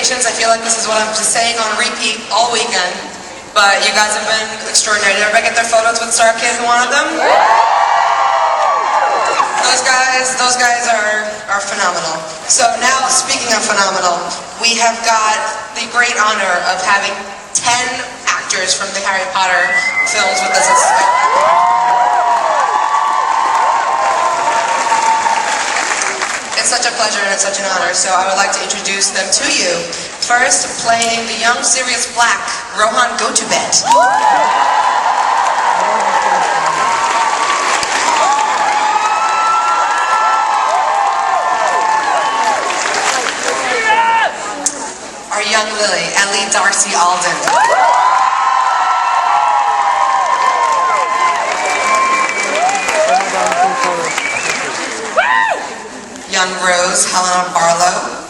patience. I feel like this is what I'm just saying on repeat all weekend. But you guys have been extraordinary. Did everybody get their photos with Star Kid who wanted them? Those guys are phenomenal. So now, speaking of phenomenal, we have got the great honor of having 10 actors from the Harry Potter films with us. It's such a pleasure and it's such an honor, so I would like to introduce them to you. First, playing the young Sirius Black, Rohan Gotubet. Our young Lily, Ellie Darcy-Alden. Young Rose, Helena Barlow.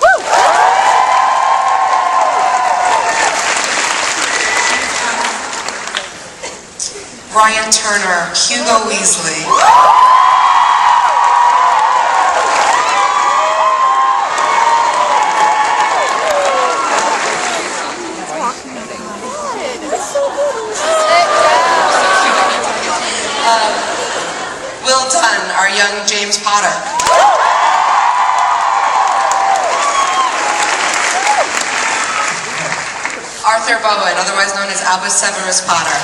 Ryan Turner, Hugo Weasley. Will Dunn, our young James Potter. Arthur Bowen, otherwise known as Albus Severus Potter.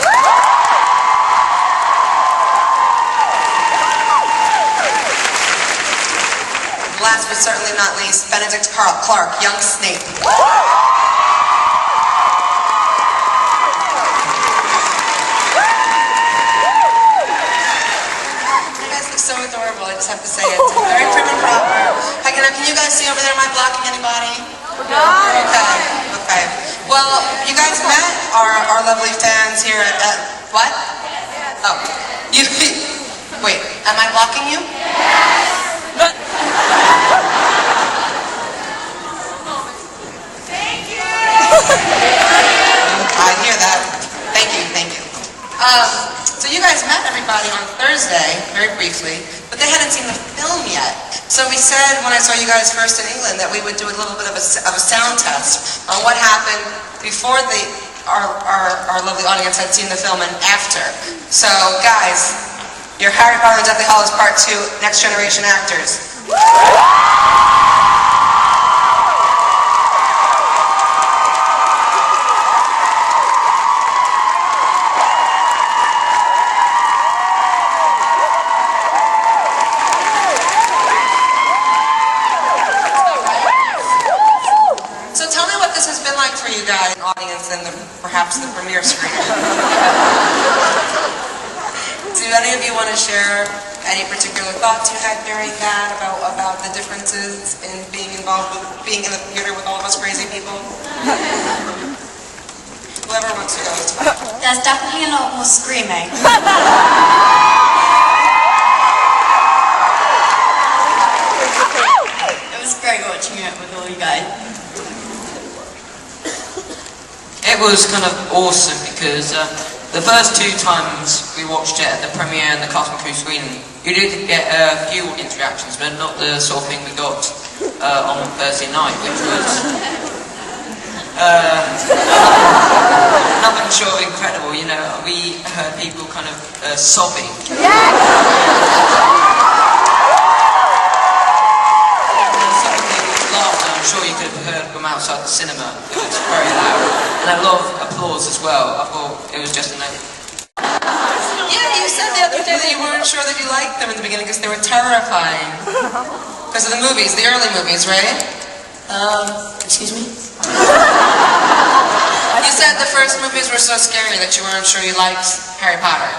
Last but certainly not least, Benedict Clark, young Snape. So adorable, I just have to say it. Very prim and proper. Hi, can you guys see over there? Am I blocking anybody? Okay. Well, you guys met our lovely fans here at what? Oh. Wait, am I blocking you? Yes! Thank you! I hear that. Thank you. So you guys met everybody on Thursday, very briefly, but they hadn't seen the film yet. So we said, when I saw you guys first in England, that we would do a little bit of a sound test on what happened before our lovely audience had seen the film and after. So guys, your Harry Potter and Deathly Hallows Part 2 Next Generation actors. You guys, an audience, and perhaps the premiere screen. Do any of you want to share any particular thoughts you had during that about the differences in being involved with being in the theater with all of us crazy people? Whoever wants to go. There's definitely a lot more screaming. It was great watching it with all you guys. It was kind of awesome because the first 2 times we watched it at the premiere and the cast and crew screening, you did get a few audience reactions, but not the sort of thing we got on Thursday night, which was nothing short of incredible. You know, we heard people kind of sobbing. I'm sure you could have heard from outside the cinema. It was very loud. And a lot of applause as well. I thought it was just amazing. Yeah, you said the other day that you weren't sure that you liked them in the beginning because they were terrifying. Because of the movies, the early movies, right? Excuse me? You said the first movies were so scary that you weren't sure you liked Harry Potter.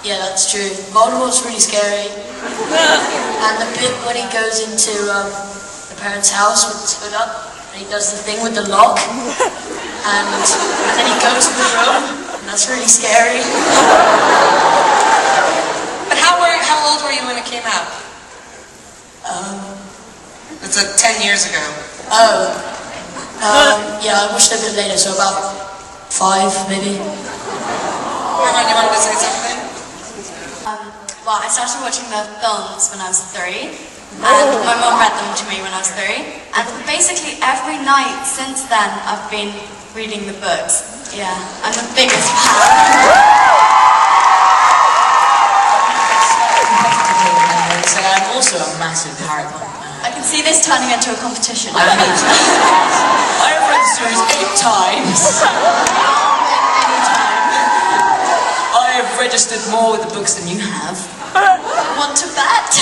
Yeah, that's true. Voldemort's really scary. And the bit when he goes into parents' house with his hood up, and he does the thing with the lock, and then he goes to the room, and that's really scary. But how old were you when it came out? It's 10 years ago. Yeah, I watched it a bit later, so about 5 maybe. Rohan, you wanted to say something? Well, I started watching the films when I was 3. And my mum read them to me when I was 3. And basically every night since then, I've been reading the books. Yeah, I'm the biggest fan. So I'm also a massive Harry Potter fan. I can see this turning into a competition. I have read the series 8 times. I have registered more with the books than you have. Want to bet?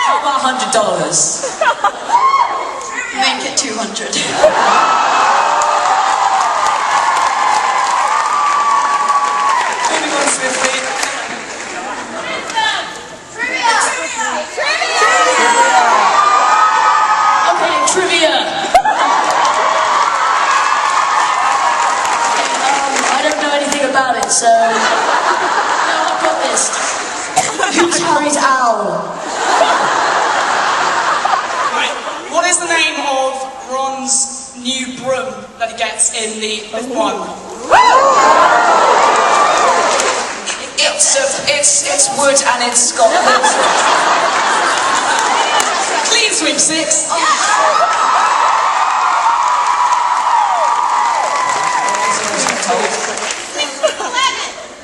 How about $100? Make it 200. Moving on swiftly. Okay, trivia. I don't know anything about it, so I've got this. Who's Harry's owl? Right. What is the name of Ron's new broom that he gets in the fifth one? It's wood and it's got wood. Clean sweep 6.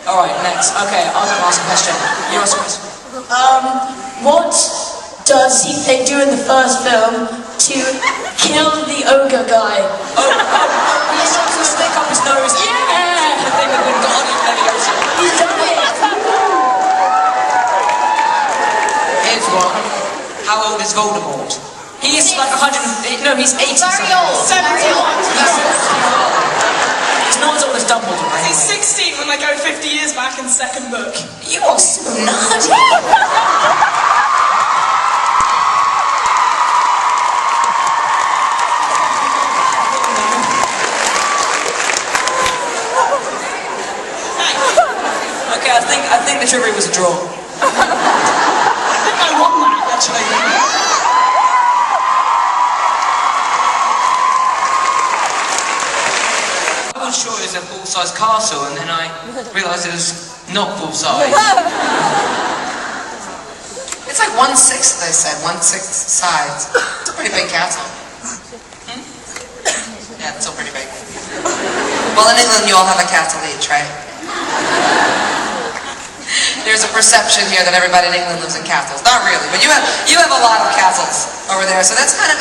Alright, next. Okay, I'm gonna ask a question. You ask a question. What does they do in the first film to kill the ogre guy? He's supposed to stick up his nose. Yeah! The thing that would have gone in Leviosa. He's done it! Here's one. How old is Voldemort? He's like 100. No, he's 80. Very old. 71. He's not as old as Dumbledore. He's 16 when they go 50 years back in the second book. You are so nutty. Okay, I think the trivia was a draw. I think I won that, actually. I was sure it was a full-size castle, and then I realised it was not full-size. It's like 1/6, they said, 1/6 size. It's a pretty big castle. Yeah, it's still pretty big. Well, in England, you all have a castle each, right? There's a perception here that everybody in England lives in castles. Not really, but you have a lot of castles over there, so it's kind of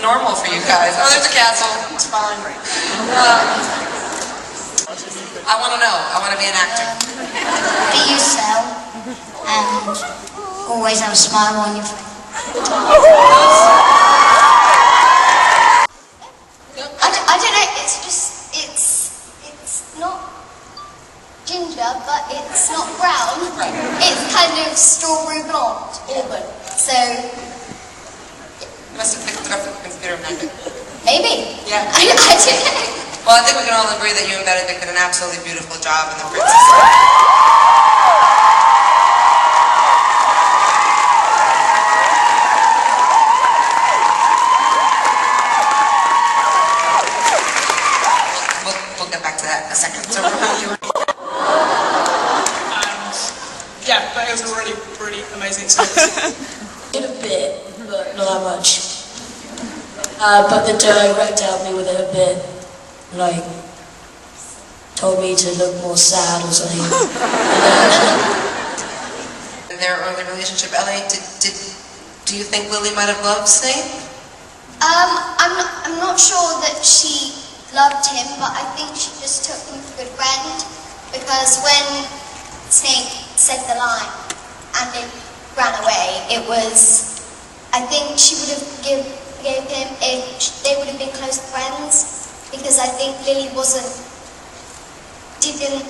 normal for you guys. Oh, there's a castle. It's fine. I want to know. I want to be an actor. Do you sell and always have a smile on your face? I don't know, it's just, it's not ginger, but it's not brown. Right. It's kind of strawberry blonde, auburn. So, You must have picked it up at the computer magic. maybe. Yeah. I don't know. Well, I think we can all agree that you and Benedict did an absolutely beautiful job in The Princess. We'll get back to that in a second. So, Yeah, but it was a really, really amazing experience. Did a bit, but not that much. But the director helped me with it a bit. Like, told me to look more sad or something. in their early relationship, Ellie, do you think Lily might have loved Snape? I'm not sure that she loved him, but I think she just took him for a good friend, because when Snape said the line and it ran away, it was, I think she would have forgave him if they would have been close friends, because I think Lily didn't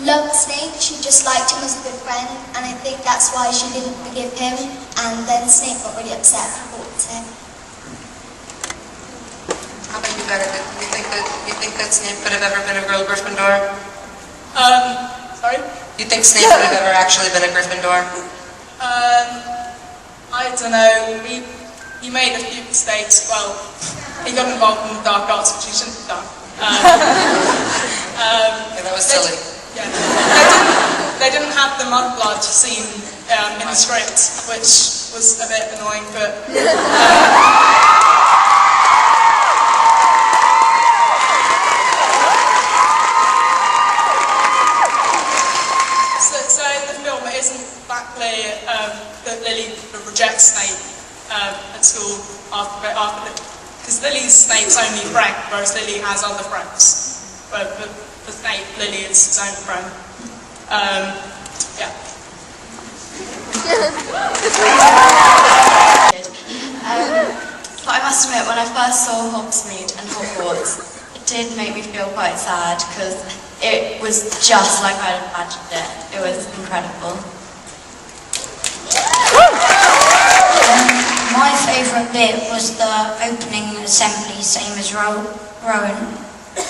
love Snape, she just liked him as a good friend, and I think that's why she didn't forgive him, and then Snape got really upset towards him. How about you, Benedict? You think that Snape could have ever been a real Gryffindor? Sorry? You think Snape would have ever actually been a Gryffindor? I don't know. He made a few mistakes. Well, he got involved in the dark arts, which he shouldn't have done. Yeah, that was silly. Yeah. They didn't have the mudblood scene in the script, which was a bit annoying, but... So in the film, it isn't that clear that Lily rejects Snape at school after because Lily's Snape's only friend, whereas Lily has other friends. But for Snape, Lily is his only friend. Yeah. But I must admit, when I first saw Hogsmeade and Hogwarts, it did make me feel quite sad because it was just like I'd imagined it. It was incredible. My favourite bit was the opening assembly, same as Rowan,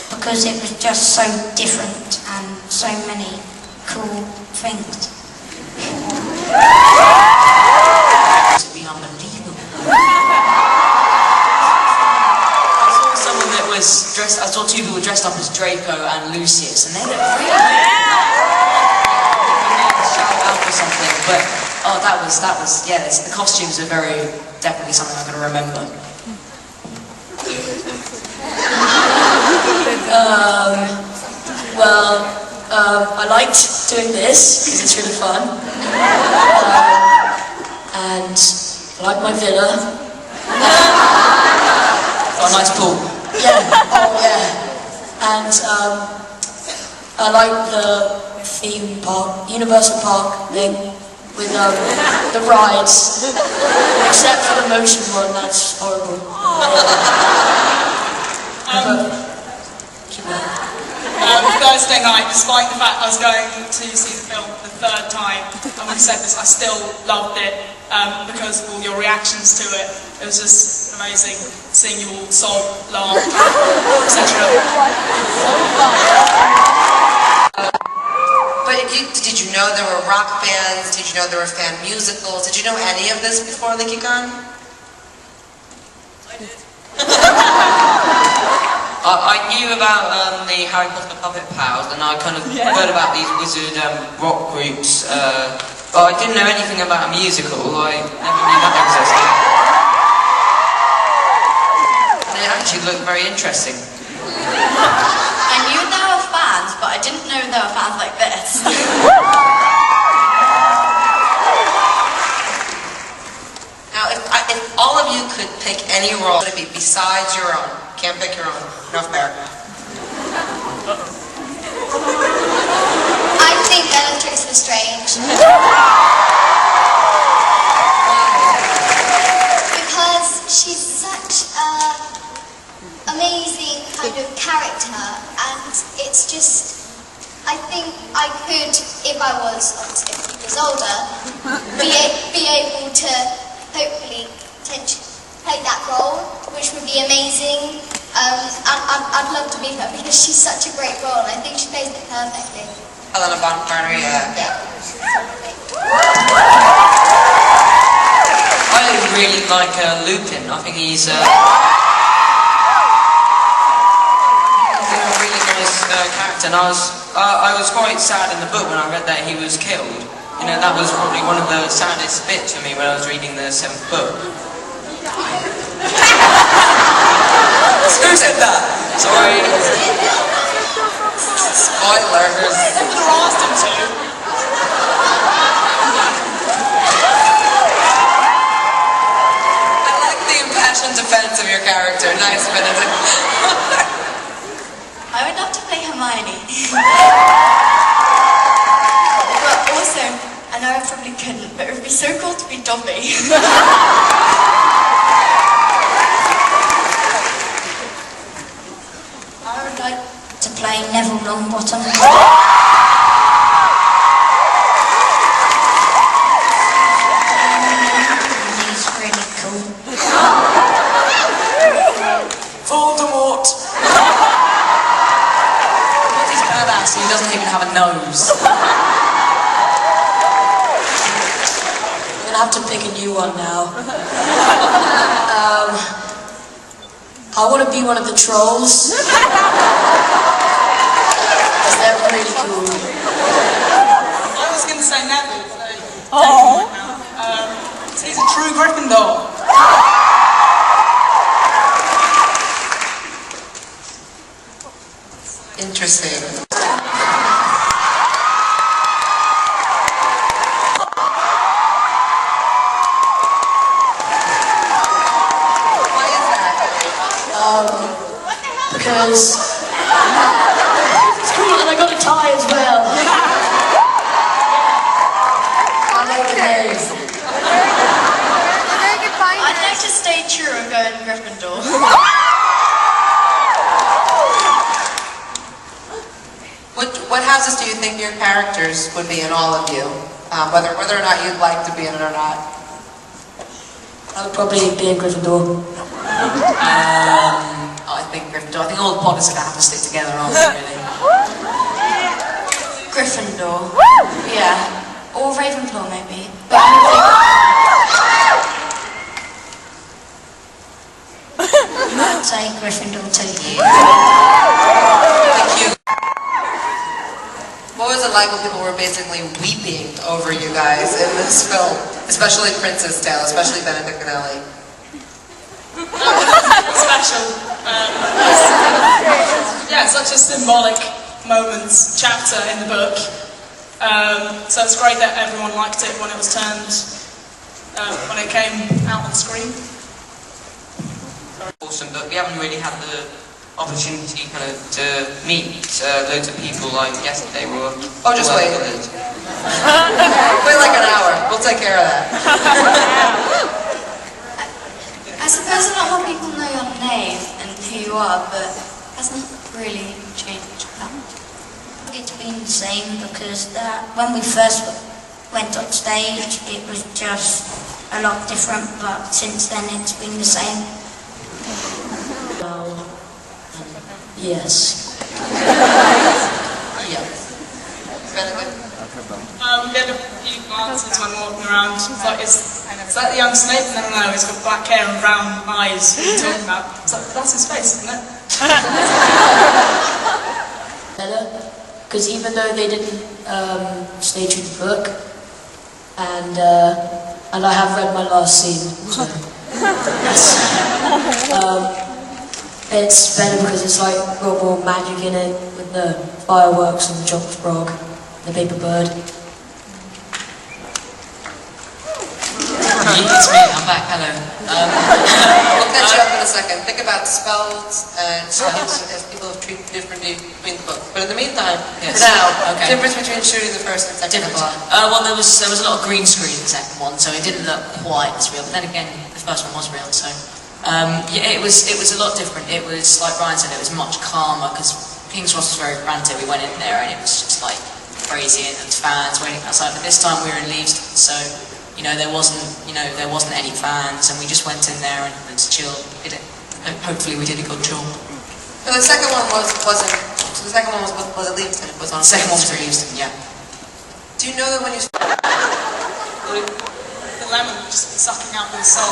because it was just so different and so many cool things. To be unbelievable. I saw someone that was dressed. I saw two people dressed up as Draco and Lucius, and they looked really. Shout out or something, but that was yeah. The costumes are definitely something I'm going to remember. I liked doing this because it's really fun, and I like my villa. Got a nice pool. Yeah, and I like the theme park, Universal Park thing with the rides, except for the motion one. That's horrible. Thursday night, despite the fact I was going to see the film the third time, and we said this, I still loved it because of all your reactions to it. It was just amazing seeing you all sob, laugh, etc. But did you know there were rock bands? Did you know there were fan musicals? Did you know any of this before LeakyCon? I knew about the Harry Potter Puppet Pals, and I kind of heard about these wizard rock groups, but I didn't know anything about a musical. I never knew that existed. They actually looked very interesting. I knew there were fans, but I didn't know there were fans like this. Now, if all of you could pick any role, would it be besides your own? Can't pick your own. No fair. I think Bellatrix Lestrange. Because she's such an amazing kind of character, and it's just, I think I could, if I was obviously a few years older, be able to hopefully potentially play that role, which would be amazing. I'd love to meet her because she's such a great role, and I think she plays it perfectly. Helena Bonham Carter, yeah. I really like Lupin. I think he's a really nice character, and I was quite sad in the book when I read that he was killed. You know, that was probably one of the saddest bits for me when I was reading the 7th book. Who said that? Sorry. Spoilers. Never asked him to. I like the impassioned defense of your character. Nice, Benedict. I would love to play Hermione. But also, I know I probably couldn't, but it would be so cool to be Dobby. I would like to play Neville Longbottom. He's really cool. Voldemort! He's badass, he doesn't even have a nose. I'm gonna have to pick a new one now. I want to be one of the trolls. Because they're really cool. I was going to say Neville. So. Right now. He's a true Gryffindor. Interesting. Why is that? Because it's cool and I got a tie as well. I like the name. I'd like to stay true and go in Gryffindor. What houses do you think your characters would be in, all of you? Whether or not you'd like to be in it or not? I would probably be in Gryffindor. I think Gryffindor. I think all the Potters are going to have to stick together, aren't they, really? Gryffindor. Yeah. Or Ravenclaw, maybe. I'd say Gryffindor too. Thank you. What was it like when people were basically weeping over you guys in this film? Especially Princess Tale, especially Benedict and Ellie. Special. Yeah, such a symbolic moment, chapter in the book. So it's great that everyone liked it when it was turned, when it came out on screen. Awesome, but we haven't really had the opportunity kind of to meet loads of people like yesterday. Oh, just wait. Wait like an hour. We'll take care of that. I suppose a lot more people know your name and who you are, but it hasn't really changed that much. It's been the same because when we first went on stage, it was just a lot different, but since then it's been the same. Yes. Yeah. Benedict? We had a few glances when walking around. It's like, is that the young Snape? No, he's got black hair and brown eyes. What are you talking about? It's like, that's his face, isn't it? Because even though they didn't stay true to the book, and I have read my last scene, so it's better because it's like got more magic in it with the fireworks and the chocolate frog, the paper bird. It's me, I'm back, hello. We'll catch you up in a second. Think about spells and as people have treated differently between the books. But in the meantime, Yes. for now, Okay. difference between shooting the first and second Different. one. Well, there was a lot of green screen in the second one, so it didn't look quite as real. But then again, the first one was real, so yeah, it was a lot different. It was like Brian said, it was much calmer because King's Cross was very frantic. We went in there and it was just like crazy, and there was fans waiting outside. But this time we were in Leavesden, so there wasn't any fans, and we just went in there and chilled. Hopefully we did a good job. So the second one wasn't. So the second one was at Leavesden. It was on. The second one was at Leavesden, yeah. Do you know that when you? The lemon just sucking out the soul.